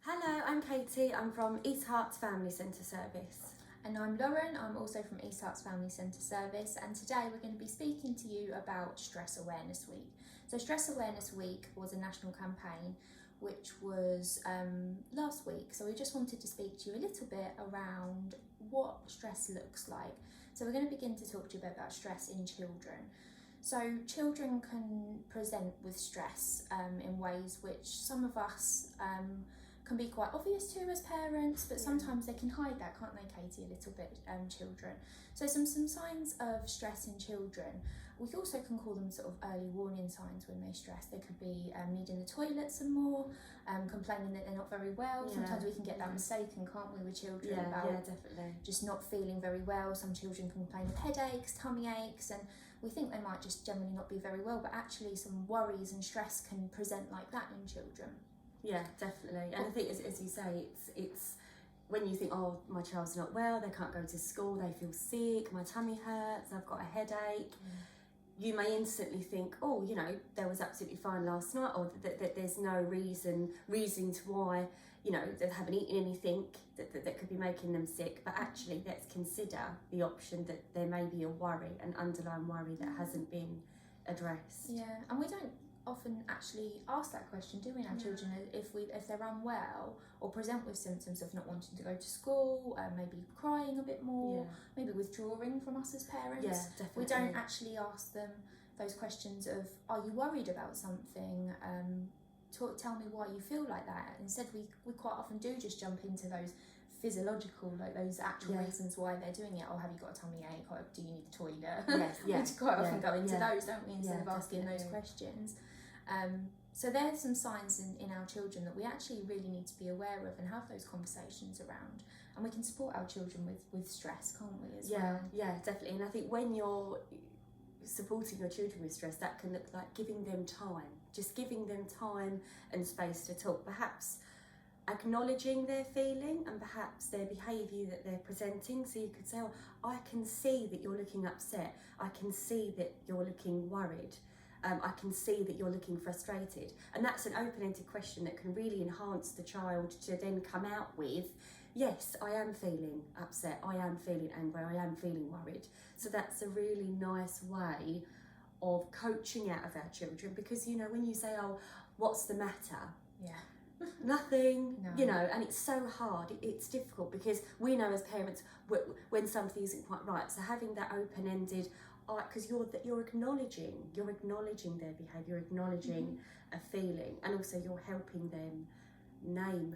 Hello, I'm Katy. I'm from East Herts Family Centre Service. And I'm Lauren. I'm also from East Herts Family Centre Service, and today we're going to be speaking to you about Stress Awareness Week. So Stress Awareness Week was a national campaign which was last week, so we just wanted to speak to you a little bit around what stress looks like. So we're going to begin to talk to you a bit about stress in children. So children can present with stress in ways which some of us can be quite obvious to as parents, but sometimes they can hide that, can't they, Katy, a little bit, children. So some signs of stress in children, we also can call them sort of early warning signs when they stress. They could be needing the toilet some more, complaining that they're not very well. Sometimes we can get that mistaken, can't we, with children, about definitely. just not feeling very well. Some children can complain of headaches, tummy aches, and we think they might just generally not be very well, but actually some worries and stress can present like that in children. Yeah, definitely. And I think, as you say, it's when you think, oh, my child's not well, they can't go to school, they feel sick, my tummy hurts, I've got a headache. You may instantly think, oh, you know, they was absolutely fine last night, or that there's no reason to why, you know, they haven't eaten anything that could be making them sick. But actually, let's consider the option that there may be a worry, an underlying worry that hasn't been addressed. Yeah, and we don't often actually ask that question, do we, in our children, if they're unwell or present with symptoms of not wanting to go to school, maybe crying a bit more, maybe withdrawing from us as parents. Yeah, definitely. We don't actually ask them those questions of, are you worried about something? Tell me why you feel like that. Instead, we quite often do just jump into those physiological, like those actual reasons why they're doing it. Oh, have you got a tummy ache? Or do you need the toilet? We quite often go into those, don't we, instead of asking those questions. So there's some signs in our children that we actually really need to be aware of and have those conversations around, and we can support our children with stress, can't we, as well? Yeah, definitely. And I think when you're supporting your children with stress, that can look like giving them time, just giving them time and space to talk, perhaps acknowledging their feeling and perhaps their behaviour that they're presenting. So you could say, oh, I can see that you're looking upset, I can see that you're looking worried, I can see that you're looking frustrated. And that's an open-ended question that can really enhance the child to then come out with, yes, I am feeling upset, I am feeling angry, I am feeling worried. So that's a really nice way of coaching out of our children, because, you know, when you say, oh, what's the matter? Nothing, you know, and it's so hard, it's difficult, because we know as parents when something isn't quite right. So having that open-ended, because you're acknowledging their behaviour, you're acknowledging a feeling, and also you're helping them name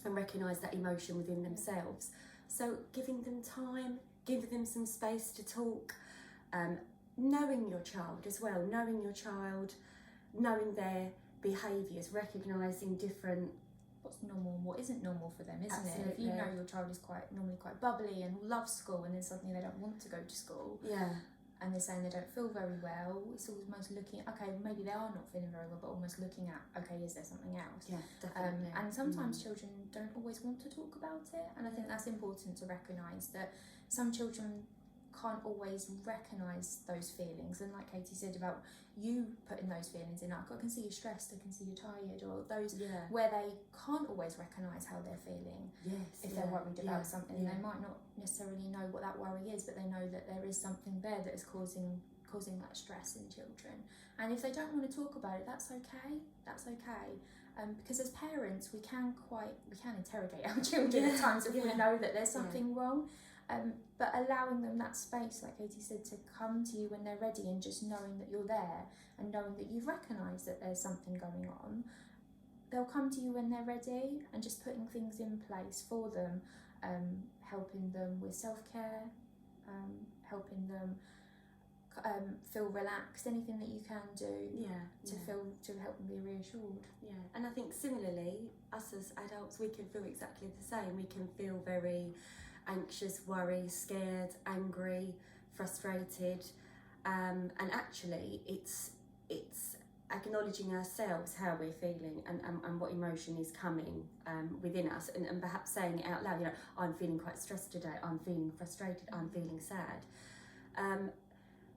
and recognise that emotion within themselves. So giving them time, giving them some space to talk, knowing your child as well, knowing their behaviours, recognising different, what's normal and what isn't normal for them, isn't Absolutely. it? If you know your child is normally quite bubbly and loves school, and then suddenly they don't want to go to school, and they're saying they don't feel very well, it's almost looking at, okay, maybe they are not feeling very well, but almost looking at, okay, is there something else? Yeah, definitely. And sometimes children don't always want to talk about it, and I think that's important to recognise that some children can't always recognise those feelings, and like Katy said about you putting those feelings in, like, I can see you're stressed, I can see you're tired, or those where they can't always recognise how they're feeling. If they're worried about something, they might not necessarily know what that worry is, but they know that there is something there that is causing that stress in children. And if they don't want to talk about it, that's okay. Because as parents, we can interrogate our children at times if we know that there's something wrong. But allowing them that space, like Katy said, to come to you when they're ready, and just knowing that you're there and knowing that you've recognised that there's something going on, they'll come to you when they're ready, and just putting things in place for them, helping them with self-care, helping them feel relaxed, anything that you can do to help them be reassured. And I think similarly, us as adults, we can feel exactly the same. We can feel very anxious, worried, scared, angry, frustrated, and actually it's acknowledging ourselves how we're feeling and what emotion is coming within us, and perhaps saying it out loud. You know, I'm feeling quite stressed today, I'm feeling frustrated, I'm feeling sad.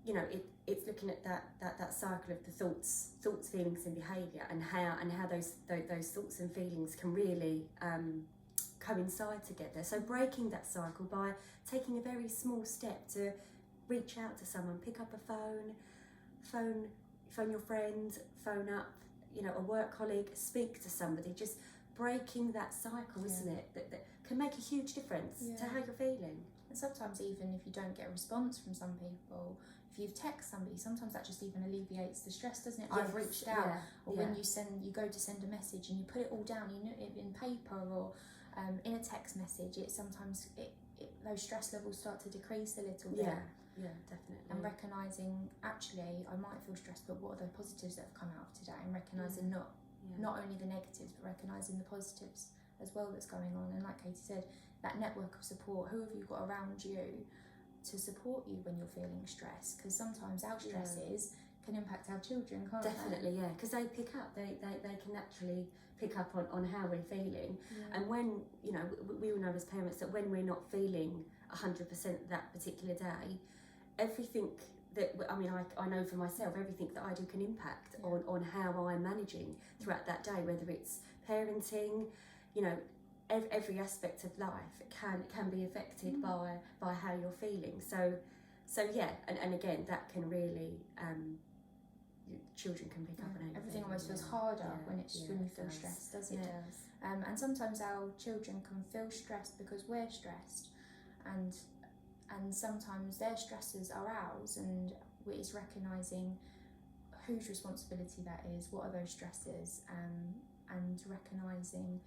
You know, it's looking at that cycle of the thoughts, feelings, and behaviour, and how those thoughts and feelings can really coincide together. So breaking that cycle by taking a very small step to reach out to someone, pick up a phone your friend, phone up, a work colleague, speak to somebody. Just breaking that cycle, isn't it? That can make a huge difference to how you're feeling. And sometimes even if you don't get a response from some people, if you've texted somebody, sometimes that just even alleviates the stress, doesn't it? Yes, I've reached out. Or when you go to send a message and you put it all down, you know, in paper or in a text message, sometimes those stress levels start to decrease a little bit. Yeah, definitely. And recognising, actually, I might feel stressed, but what are the positives that have come out of today? And recognising not only the negatives, but recognising the positives as well that's going on. And like Katy said, that network of support, who have you got around you to support you when you're feeling stressed? Because sometimes our stresses can impact our children, can't they? Definitely, yeah, because they pick up, they can naturally pick up on how we're feeling. And when, we all know as parents that when we're not feeling 100% that particular day, everything that, I know for myself, everything that I do can impact on how I'm managing throughout that day, whether it's parenting, every aspect of life can be affected by how you're feeling. So yeah, and again, that can really, children can pick up on everything almost feels harder when you feel stressed, doesn't it? It does. And sometimes our children can feel stressed because we're stressed, and sometimes their stresses are ours, and it's recognising whose responsibility that is, what are those stresses, and recognising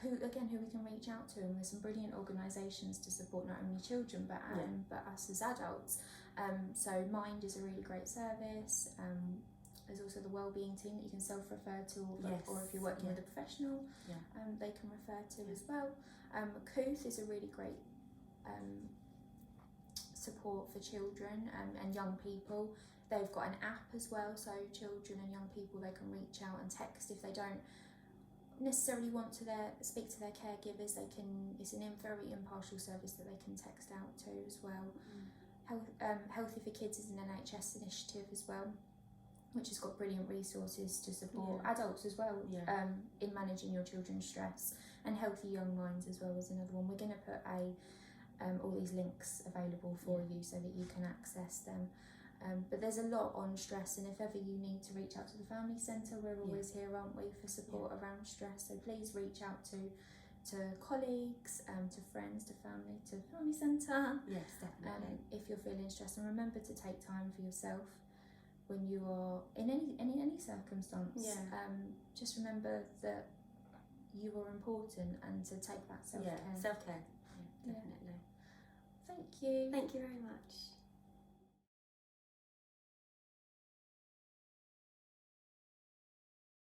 who we can reach out to. And there's some brilliant organisations to support not only children but us as adults. So Mind is a really great service. There's also the wellbeing team that you can self-refer to, or if you're working with a professional, they can refer to as well. Couth is a really great support for children and young people. They've got an app as well, so children and young people, they can reach out and text if they don't necessarily want to speak to their caregivers. It's an very impartial service that they can text out to as well. Healthy for Kids is an NHS initiative as well, which has got brilliant resources to support adults as well in managing your children's stress. And Healthy Young Minds as well is another one. We're going to put all these links available for you so that you can access them. But there's a lot on stress, and if ever you need to reach out to the Family Centre, we're always here, aren't we, for support around stress. So please reach out to colleagues, to friends, to Family Centre. Yes, definitely. If you're feeling stressed, and remember to take time for yourself when you are in any circumstance. Just remember that you are important, and to take that self-care. Self-care. Yeah, definitely. Thank you. Thank you very much.